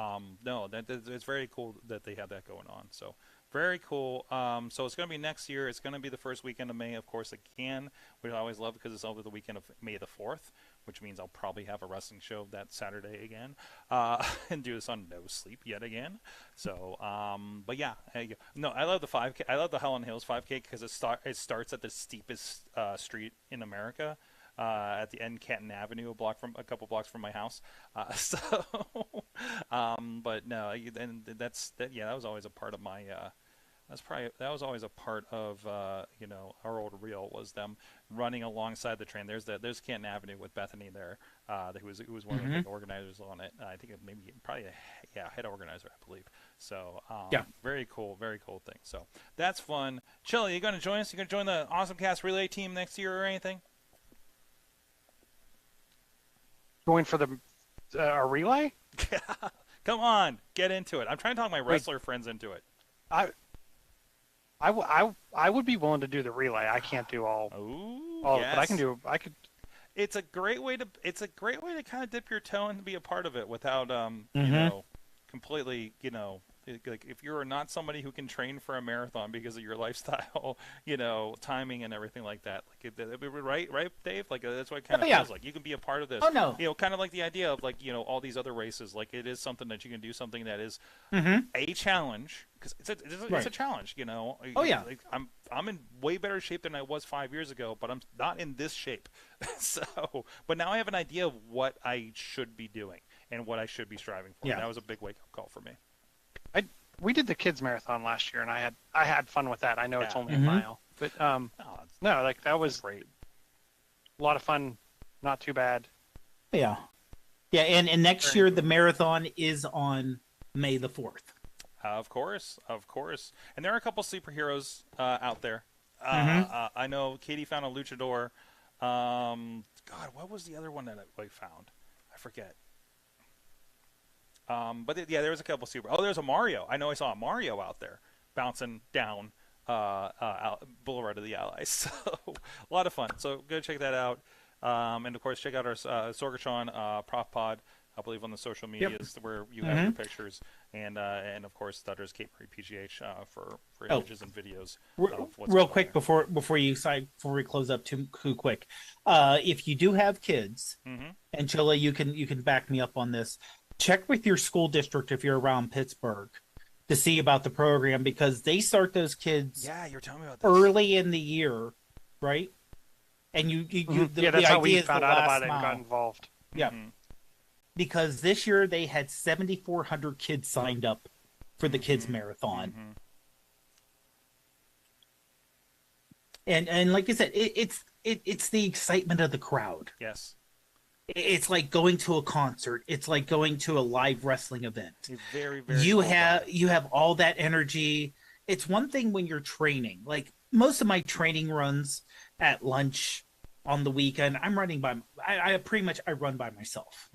Speaker 4: it's very cool that they have that going on. So. Very cool. So it's going to be next year. It's going to be the first weekend of May, of course, again, which I always love because it's over the weekend of May the 4th, which means I'll probably have a wrestling show that Saturday again and do this on no sleep yet again. So, but yeah. No, I love the 5K. I love the Hell on Hills 5K because it starts at the steepest street in America. At the end, Canton Avenue, a couple blocks from my house. But no, and that was always a part of my. That was always a part of our old reel, was them running alongside the train. There's Canton Avenue with Bethany there, who was one of the big organizers on it. I think probably head organizer, I believe. So very cool thing. So that's fun. Chilla, you going to join us? You going to join the AwesomeCast relay team next year or anything?
Speaker 6: Going for a relay?
Speaker 4: Come on, get into it. I'm trying to talk my wrestler friends into it.
Speaker 6: I would be willing to do the relay. I can't do all. But I can do. I could.
Speaker 4: It's a great way to kind of dip your toe and be a part of it without completely Like if you're not somebody who can train for a marathon because of your lifestyle, timing and everything like that, right, Dave? Like that's what it kind of feels like. You can be a part of this.
Speaker 5: Oh no.
Speaker 4: Kind of like the idea of like all these other races. Like it is something that you can do something that is a challenge because it's a challenge.
Speaker 5: Oh yeah.
Speaker 4: Like, I'm in way better shape than I was 5 years ago, but I'm not in this shape. But now I have an idea of what I should be doing and what I should be striving for.
Speaker 5: Yeah.
Speaker 4: That was a big wake-up call for me.
Speaker 6: We did the kids marathon last year, and I had fun with that. I know it's only a mile, but no, like that was
Speaker 4: great.
Speaker 6: A lot of fun, not too bad.
Speaker 5: Yeah, and next year the marathon is on May the 4th.
Speaker 4: Of course, and there are a couple superheroes out there. I know Katie found a luchador. God, what was the other one that I found? I forget. But there was a couple there's a Mario. I know I saw a Mario out there bouncing down Boulevard of the Allies. So a lot of fun. So go check that out. And of course, check out our Sorgatron Prof Pod. I believe on the social medias where you have your pictures, and of course Stutter's Cape Marie PGH for images and videos.
Speaker 5: Real quick before we close up too quick, if you do have kids, and Chilla, you can back me up on this. Check with your school district if you're around Pittsburgh to see about the program because they start those kids.
Speaker 4: Yeah, you're telling me about this.
Speaker 5: Early in the year, right? And
Speaker 6: that's how we found out about it and got involved.
Speaker 5: Yeah. Because this year they had 7,400 kids signed up for the kids marathon. And like I said, it's the excitement of the crowd.
Speaker 4: Yes.
Speaker 5: It's like going to a concert. It's like going to a live wrestling event.
Speaker 4: It's very, very
Speaker 5: you have all that energy. It's one thing when you're training. Like most of my training runs at lunch on the weekend, I'm running I run by myself.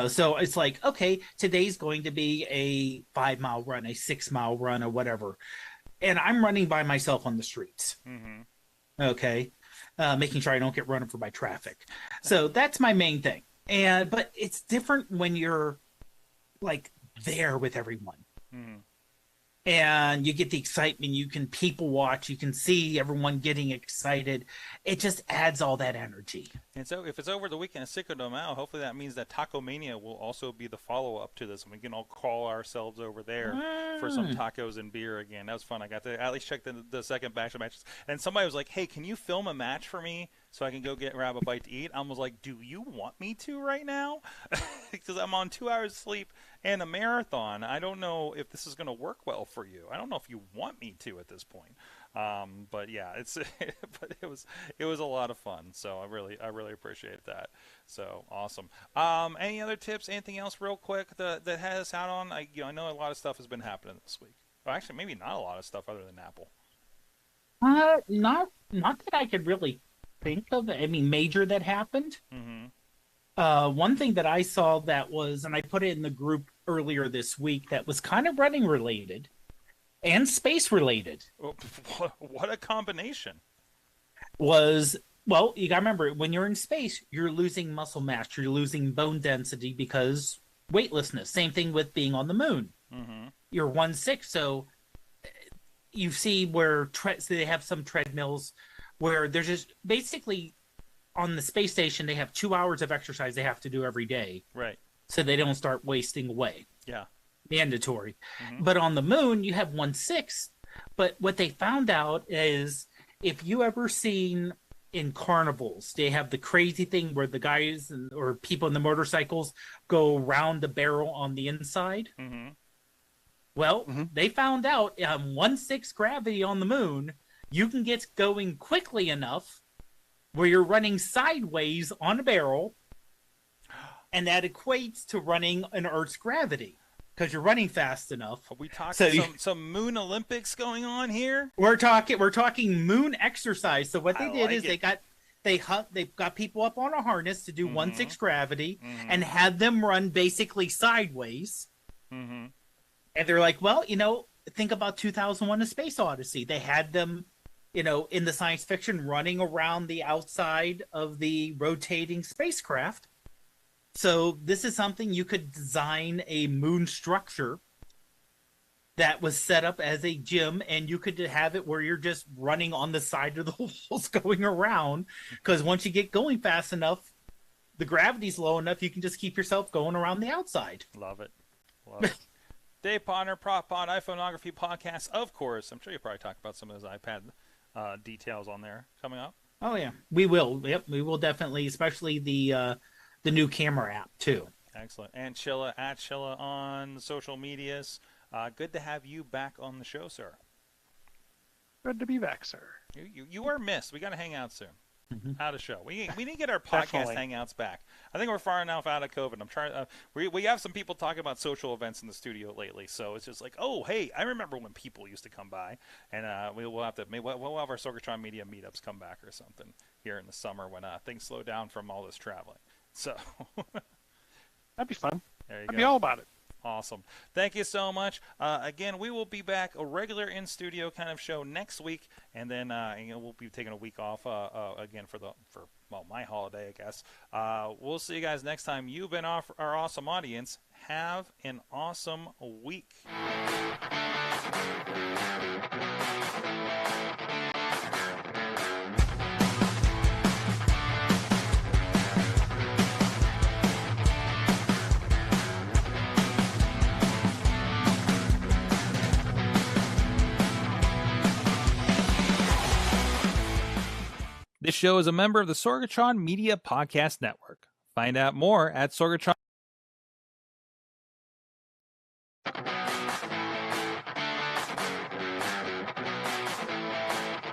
Speaker 5: So it's like, okay, today's going to be a 5-mile run, a 6-mile run, or whatever. And I'm running by myself on the streets. Okay. Making sure I don't get run over by traffic. So that's my main thing. But it's different when you're like there with everyone. And you get the excitement. You can people watch. You can see everyone getting excited. It just adds all that energy.
Speaker 4: And so if it's over the weekend at Cinco de Mayo, hopefully that means that Taco Mania will also be the follow-up to this. And we can all call ourselves over there for some tacos and beer again. That was fun. I got to at least check the second batch of matches. And somebody was like, hey, can you film a match for me so I can go grab a bite to eat? I was like, do you want me to right now? Because I'm on 2 hours sleep and a marathon. I don't know if this is going to work well for you. I don't know if you want me to at this point. But yeah, but it was a lot of fun. So I really appreciate that. So awesome. Any other tips? Anything else real quick that has us out on? I know a lot of stuff has been happening this week. Well, actually, maybe not a lot of stuff other than Apple.
Speaker 5: Not that I could really think of. I mean, major that happened. One thing that I saw that was, and I put it in the group earlier this week, that was kind of running related and space related.
Speaker 4: What a combination.
Speaker 5: Was, well, you gotta remember, when you're in space, you're losing muscle mass, you're losing bone density because weightlessness. Same thing with being on the moon. You're 1/6, so you see where so they have some treadmills where they're just basically on the space station, they have 2 hours of exercise they have to do every day.
Speaker 4: Right.
Speaker 5: So they don't start wasting away.
Speaker 4: Yeah.
Speaker 5: Mandatory. But on the moon, you have 1/6. But what they found out is if you ever seen in carnivals, they have the crazy thing where the guys or people in the motorcycles go around the barrel on the inside. Well, they found out 1/6 gravity on the moon, you can get going quickly enough where you're running sideways on a barrel, and that equates to running an Earth's gravity because you're running fast enough.
Speaker 4: Are we talking some moon Olympics going on here?
Speaker 5: We're talking moon exercise. So what they did is they got people up on a harness to do 1/6 gravity and had them run basically sideways. And they're like, well, think about 2001: A Space Odyssey. They had them, in the science fiction running around the outside of the rotating spacecraft. So this is something you could design a moon structure that was set up as a gym, and you could have it where you're just running on the side of the walls going around, because once you get going fast enough, the gravity's low enough, you can just keep yourself going around the outside.
Speaker 4: Love it. Love it. Dave Podnar, Prop Pod, iPhoneography podcast, of course. I'm sure you'll probably talk about some of those iPad details on there coming up.
Speaker 5: Oh, yeah. We will. Yep, we will definitely, especially the new camera app, too.
Speaker 4: Excellent. And Chilla, at Chilla on social medias. Good to have you back on the show, sir.
Speaker 6: Good to be back, sir.
Speaker 4: You are missed. We got to hang out soon.
Speaker 5: Mm-hmm.
Speaker 4: Out of show. We need to get our podcast hangouts back. I think we're far enough out of COVID. I'm trying. We have some people talking about social events in the studio lately, so it's just like, oh, hey, I remember when people used to come by, and we'll have to we'll have our Sorgatron Media meetups come back or something here in the summer when things slow down from all this traveling. So
Speaker 6: that'd be fun.
Speaker 4: There you
Speaker 6: I'd
Speaker 4: go.
Speaker 6: be all about it.
Speaker 4: Awesome. Thank you so much. Again, we will be back, a regular in-studio kind of show next week, and then we'll be taking a week off again for my holiday, I guess. We'll see you guys next time. You've been our awesome audience. Have an awesome week. This show is a member of the Sorgatron Media Podcast Network. Find out more at Sorgatron.